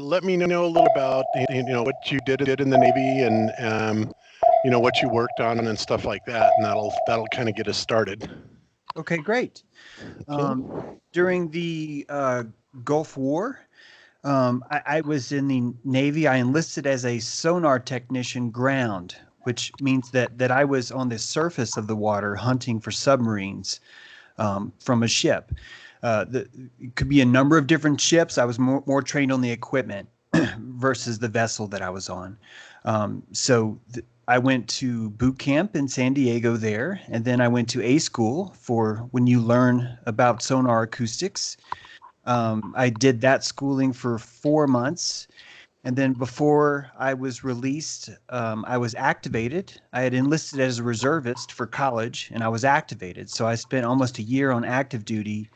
Let me know a little about what you did in the Navy and what you worked on and stuff like that, and that'll kind of get us started. Okay, great. Okay. Um, During the Gulf War, I was in the Navy. I enlisted as a sonar technician ground, which means that I was on the surface of the water hunting for submarines from a ship. It could be a number of different ships. I was more trained on the equipment versus the vessel that I was on. I went to boot camp in San Diego there, and then I went to A school for when you learn about sonar acoustics. I did that schooling for 4 months. And then before I was released, I was activated. I had enlisted as a reservist for college, and I was activated. So I spent almost a year on active duty,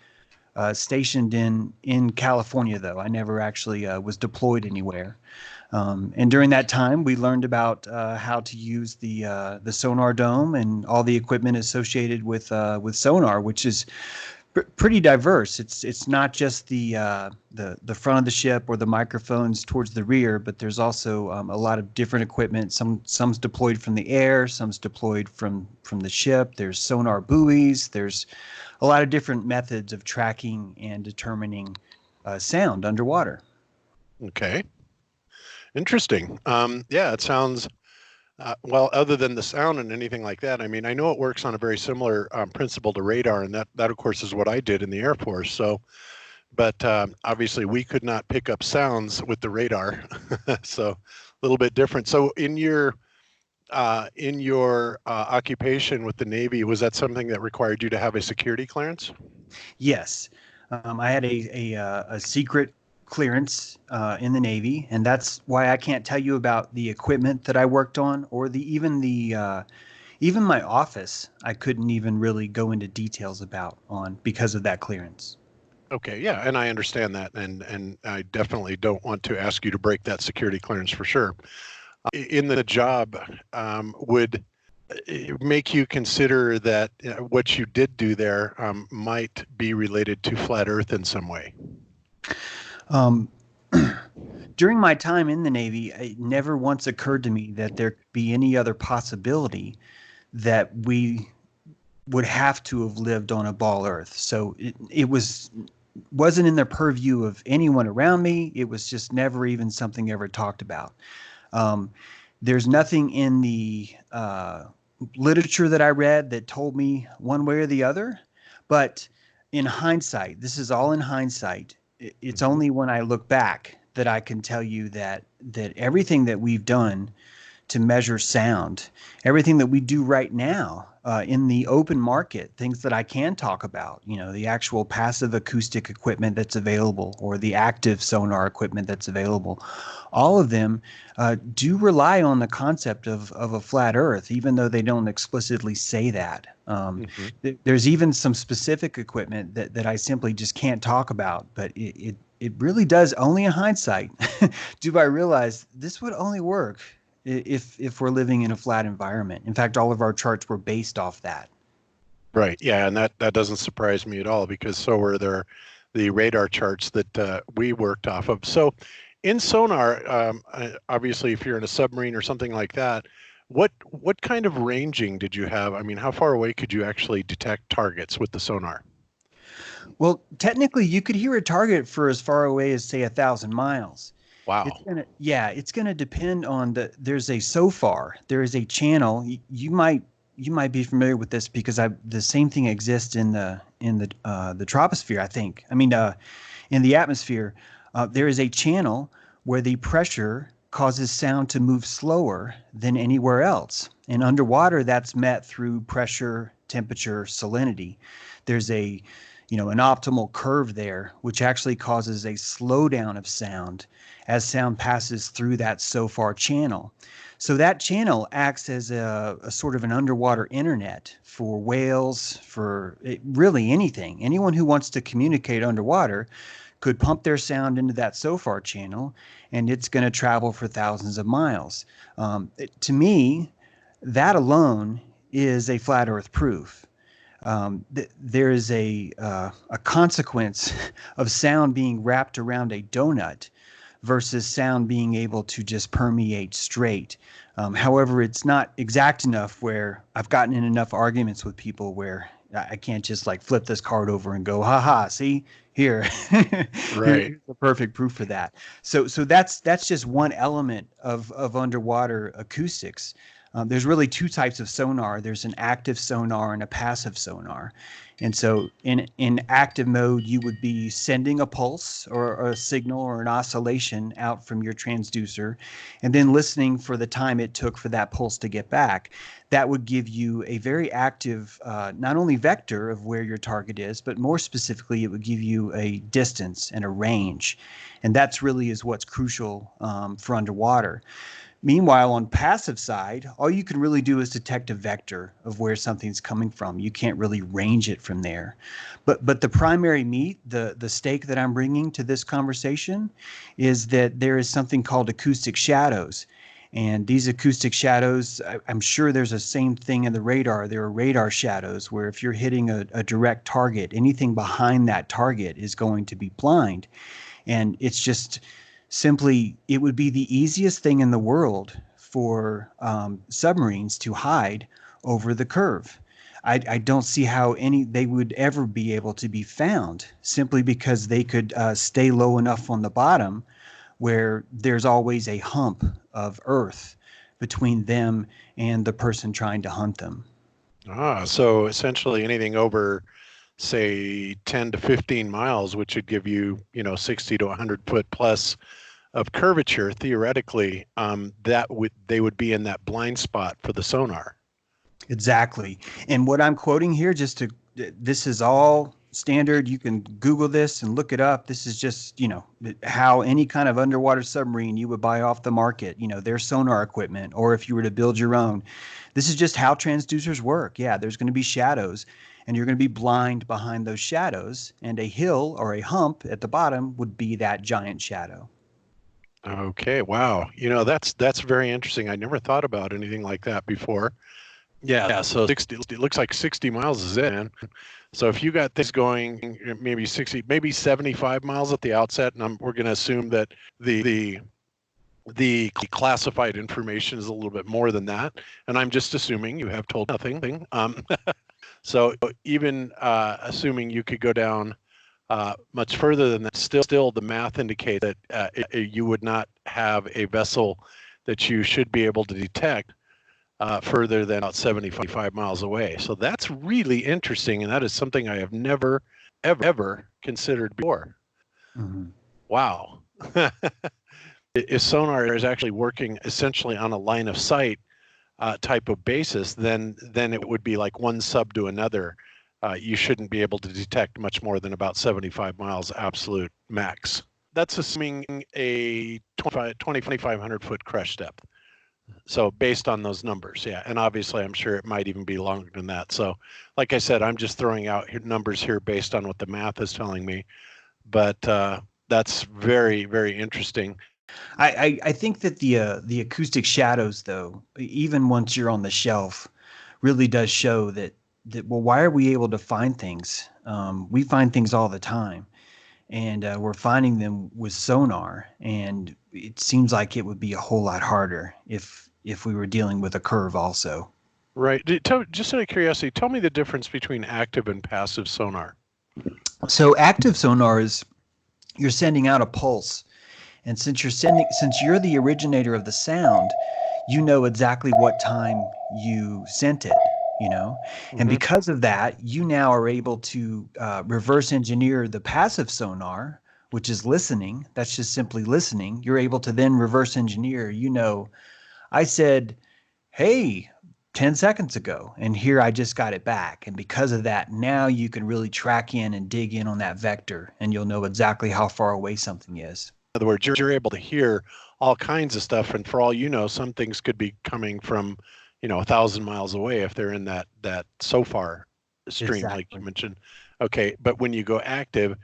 stationed in California. Though I never actually was deployed anywhere. And during that time, we learned about how to use the sonar dome and all the equipment associated with sonar, which is pretty diverse. It's not just the front of the ship or the microphones towards the rear, but there's also a lot of different equipment. Some's deployed from the air, some's deployed from the ship. There's sonar buoys. There's a lot of different methods of tracking and determining sound underwater. Okay. Interesting. Yeah, it sounds well. Other than the sound and anything like that, I mean, I know it works on a very similar principle to radar, and that of course is what I did in the Air Force. So, but obviously we could not pick up sounds with the radar, so a little bit different. So in your occupation with the Navy, was that something that required you to have a security clearance? Yes, I had a secret clearance in the Navy, and that's why I can't tell you about the equipment that I worked on, or even my office. I couldn't even really go into details about on because of that clearance. Okay, yeah, and I understand that, and I definitely don't want to ask you to break that security clearance for sure. In the job, would it make you consider that what you did do there might be related to flat Earth in some way? Um, During my time in the Navy, it never once occurred to me that there could be any other possibility that we would have to have lived on a ball Earth. So it wasn't in the purview of anyone around me. It was just never even something ever talked about. Um, there's nothing in the literature that I read that told me one way or the other. But in hindsight, this is all in hindsight. It's Mhm. only when I look back that I can tell you that everything that we've done to measure sound, everything that we do right now in the open market, things that I can talk about, the actual passive acoustic equipment that's available or the active sonar equipment that's available, all of them do rely on the concept of a flat Earth, even though they don't explicitly say that. Mhm. There's even some specific equipment that I simply just can't talk about, but it really does, only in hindsight, do I realize this would only work if we're living in a flat environment. In fact, all of our charts were based off that. Right. Yeah, and that doesn't surprise me at all because so were the radar charts that we worked off of. So in sonar, obviously, if you're in a submarine or something like that, what kind of ranging did you have? I mean, how far away could you actually detect targets with the sonar? Well, technically, you could hear a target for as far away as say 1,000 miles. Wow. It's gonna depend on there's a so far there is a channel. You might be familiar with this because the same thing exists in the troposphere. I think. I mean, in the atmosphere, there is a channel where the pressure causes sound to move slower than anywhere else. And underwater, that's met through pressure, temperature, salinity. There's an optimal curve there, which actually causes a slowdown of sound as sound passes through that SOFAR channel. So that channel acts as a sort of an underwater internet for whales, for really anything. Anyone who wants to communicate underwater could pump their sound into that SOFAR channel, and it's going to travel for thousands of miles. To me, that alone is a flat Earth proof. There is a consequence of sound being wrapped around a donut versus sound being able to just permeate straight. However, it's not exact enough where I've gotten in enough arguments with people where I can't just like flip this card over and go, haha, see here, Right. here's the perfect proof for that. So that's just one element of underwater acoustics. There's really two types of sonar. There's an active sonar and a passive sonar. And so in active mode, you would be sending a pulse or a signal or an oscillation out from your transducer and then listening for the time it took for that pulse to get back. That would give you a very active, not only vector of where your target is, but more specifically, it would give you a distance and a range. And that's really is what's crucial for underwater. Meanwhile, on passive side, all you can really do is detect a vector of where something's coming from. You can't really range it from there. But the primary meat, the stake that I'm bringing to this conversation is that there is something called acoustic shadows. And these acoustic shadows, I'm sure there's a same thing in the radar. There are radar shadows where if you're hitting a direct target, anything behind that target is going to be blind. And it's just simply, it would be the easiest thing in the world for submarines to hide over the curve. I don't see how they would ever be able to be found simply because they could stay low enough on the bottom where there's always a hump of earth between them and the person trying to hunt them. So essentially anything over, say, 10 to 15 miles, which would give you, 60 to 100 foot plus of curvature, theoretically, they would be in that blind spot for the sonar. Exactly. And what I'm quoting here, this is all standard. You can Google this and look it up. This is just, how any kind of underwater submarine you would buy off the market, their sonar equipment, or if you were to build your own. This is just how transducers work. Yeah, there's going to be shadows and you're going to be blind behind those shadows, and a hill or a hump at the bottom would be that giant shadow. Okay, wow. That's very interesting. I never thought about anything like that before. Yeah, so 60, it looks like 60 miles is it, man. So if you got things going maybe 60, maybe 75 miles at the outset, and we're going to assume that the classified information is a little bit more than that, and I'm just assuming you have told nothing. So even assuming you could go down much further than that, still the math indicates that you would not have a vessel that you should be able to detect further than about 75 miles away. So that's really interesting, and that is something I have never, ever considered before. Mm-hmm. Wow. If sonar is actually working essentially on a line of sight type of basis, then it would be like one sub to another. You shouldn't be able to detect much more than about 75 miles absolute max. That's assuming a 2,500 foot crush depth. So based on those numbers, yeah. And obviously, I'm sure it might even be longer than that. So like I said, I'm just throwing out numbers here based on what the math is telling me. But that's very, very interesting. I think that the acoustic shadows, though, even once you're on the shelf, really does show that well, why are we able to find things? We find things all the time, and we're finding them with sonar, and it seems like it would be a whole lot harder if we were dealing with a curve also. Right. Just out of curiosity, tell me the difference between active and passive sonar. So active sonar is you're sending out a pulse. And since you're the originator of the sound, you know exactly what time you sent it. And Mm-hmm. because of that, you now are able to reverse engineer the passive sonar, which is listening. That's just simply listening. You're able to then reverse engineer, I said, hey, 10 seconds ago, and here I just got it back. And because of that, now you can really track in and dig in on that vector, and you'll know exactly how far away something is. In other words, you're able to hear all kinds of stuff, and for all you know, some things could be coming from, 1,000 miles away if they're in that so far stream, like you Exactly. mentioned. Okay, but when you go active,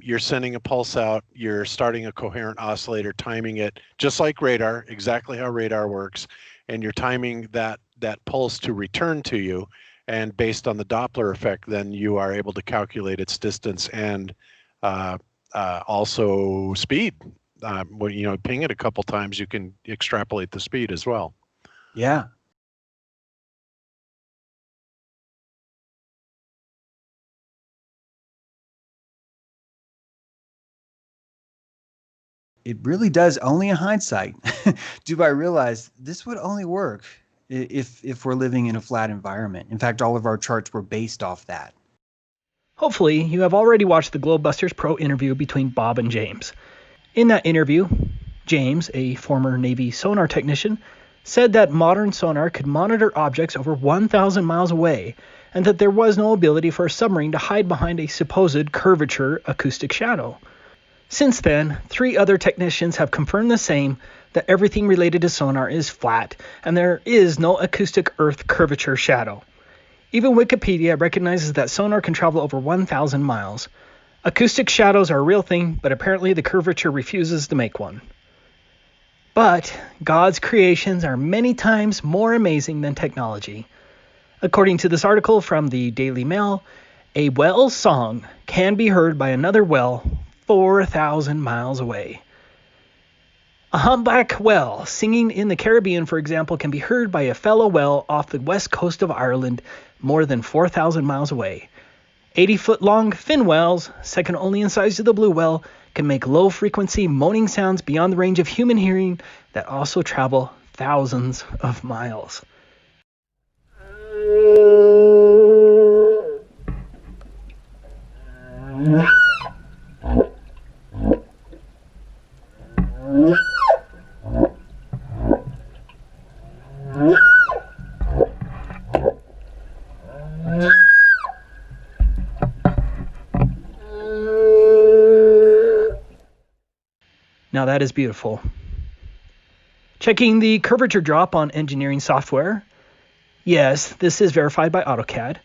you're sending a pulse out, you're starting a coherent oscillator, timing it just like radar, exactly how radar works, and you're timing that pulse to return to you, and based on the Doppler effect, then you are able to calculate its distance and also speed. When ping it a couple times, you can extrapolate the speed as well. Yeah. It really does, only in hindsight, do I realize this would only work if we're living in a flat environment. In fact, all of our charts were based off that. Hopefully, you have already watched the Globebusters Pro interview between Bob and James. In that interview, James, a former Navy sonar technician, said that modern sonar could monitor objects over 1,000 miles away, and that there was no ability for a submarine to hide behind a supposed curvature acoustic shadow. Since then, 3 other technicians have confirmed the same, that everything related to sonar is flat, and there is no acoustic Earth curvature shadow. Even Wikipedia recognizes that sonar can travel over 1,000 miles. Acoustic shadows are a real thing, but apparently the curvature refuses to make one. But God's creations are many times more amazing than technology. According to this article from the Daily Mail, a whale's song can be heard by another whale 4,000 miles away. A humpback whale singing in the Caribbean, for example, can be heard by a fellow whale off the west coast of Ireland more than 4,000 miles away. 80-foot-long fin whales, second only in size to the blue whale, can make low-frequency moaning sounds beyond the range of human hearing that also travel thousands of miles. Now that is beautiful. Checking the curvature drop on engineering software. Yes, this is verified by AutoCAD.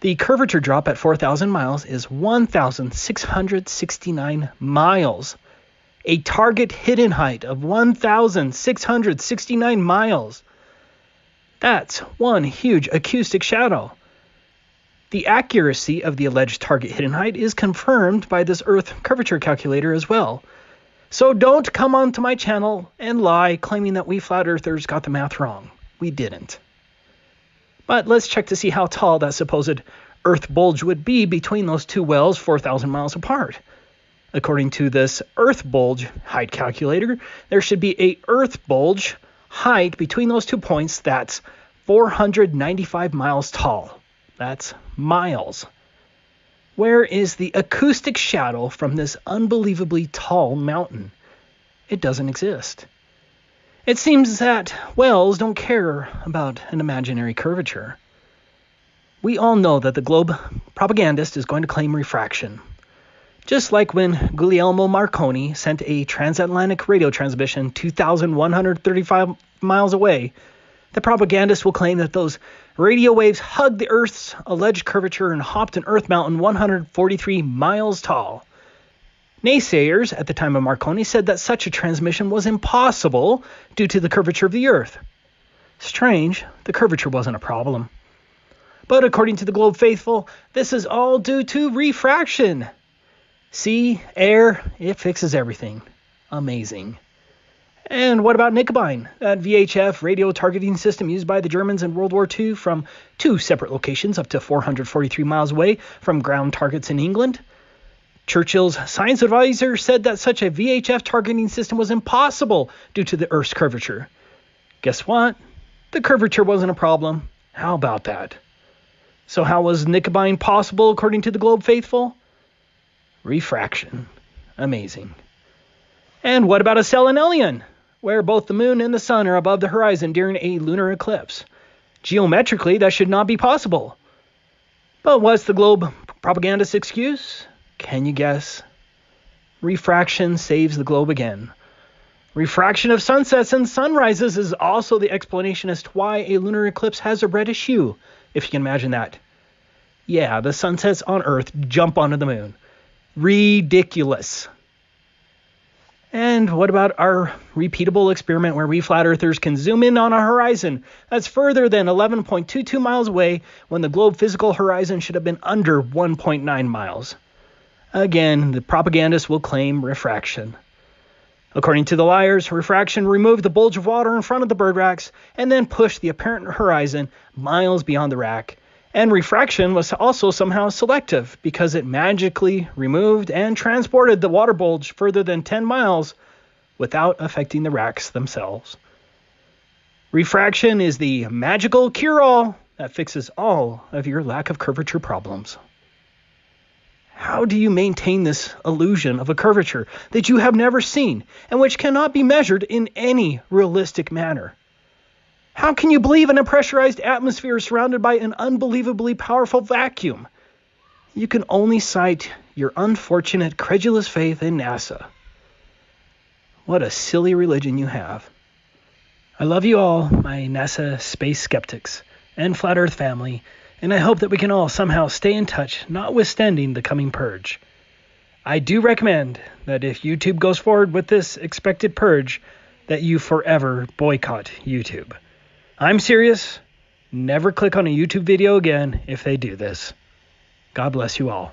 The curvature drop at 4,000 miles is 1,669 miles. A target hidden height of 1,669 miles. That's one huge acoustic shadow. The accuracy of the alleged target hidden height is confirmed by this Earth curvature calculator as well. So don't come onto my channel and lie claiming that we flat earthers got the math wrong. We didn't. But let's check to see how tall that supposed Earth bulge would be between those 2 wells 4,000 miles apart. According to this Earth bulge height calculator, there should be a Earth bulge height between those 2 points that's 495 miles tall. That's miles. Where is the acoustic shadow from this unbelievably tall mountain? It doesn't exist. It seems that whales don't care about an imaginary curvature. We all know that the globe propagandist is going to claim refraction. Just like when Guglielmo Marconi sent a transatlantic radio transmission 2,135 miles away, the propagandist will claim that those radio waves hugged the Earth's alleged curvature and hopped an Earth mountain 143 miles tall. Naysayers at the time of Marconi said that such a transmission was impossible due to the curvature of the Earth. Strange, the curvature wasn't a problem. But according to the Globe faithful, this is all due to refraction. Sea, air, it fixes everything. Amazing. And what about Nicobine, that VHF radio targeting system used by the Germans in World War II from 2 separate locations up to 443 miles away from ground targets in England? Churchill's science advisor said that such a VHF targeting system was impossible due to the Earth's curvature. Guess what? The curvature wasn't a problem. How about that? So how was Nicobine possible according to the Globe faithful? Refraction. Amazing. And what about a selenelion, where both the moon and the sun are above the horizon during a lunar eclipse? Geometrically, that should not be possible. But what's the Globe propagandist's excuse? Can you guess? Refraction saves the globe again. Refraction of sunsets and sunrises is also the explanation as to why a lunar eclipse has a reddish hue, if you can imagine that. Yeah, the sunsets on Earth jump onto the moon. Ridiculous. And what about our repeatable experiment where we flat earthers can zoom in on a horizon that's further than 11.22 miles away when the globe physical horizon should have been under 1.9 miles? Again, the propagandists will claim refraction. According to the liars, refraction removed the bulge of water in front of the bird racks and then pushed the apparent horizon miles beyond the rack. And refraction was also somehow selective because it magically removed and transported the water bulge further than 10 miles without affecting the racks themselves. Refraction is the magical cure-all that fixes all of your lack of curvature problems. How do you maintain this illusion of a curvature that you have never seen and which cannot be measured in any realistic manner? How can you believe in a pressurized atmosphere surrounded by an unbelievably powerful vacuum? You can only cite your unfortunate, credulous faith in NASA. What a silly religion you have. I love you all, my NASA space skeptics and Flat Earth family, and I hope that we can all somehow stay in touch, notwithstanding the coming purge. I do recommend that if YouTube goes forward with this expected purge, that you forever boycott YouTube. I'm serious. Never click on a YouTube video again if they do this. God bless you all.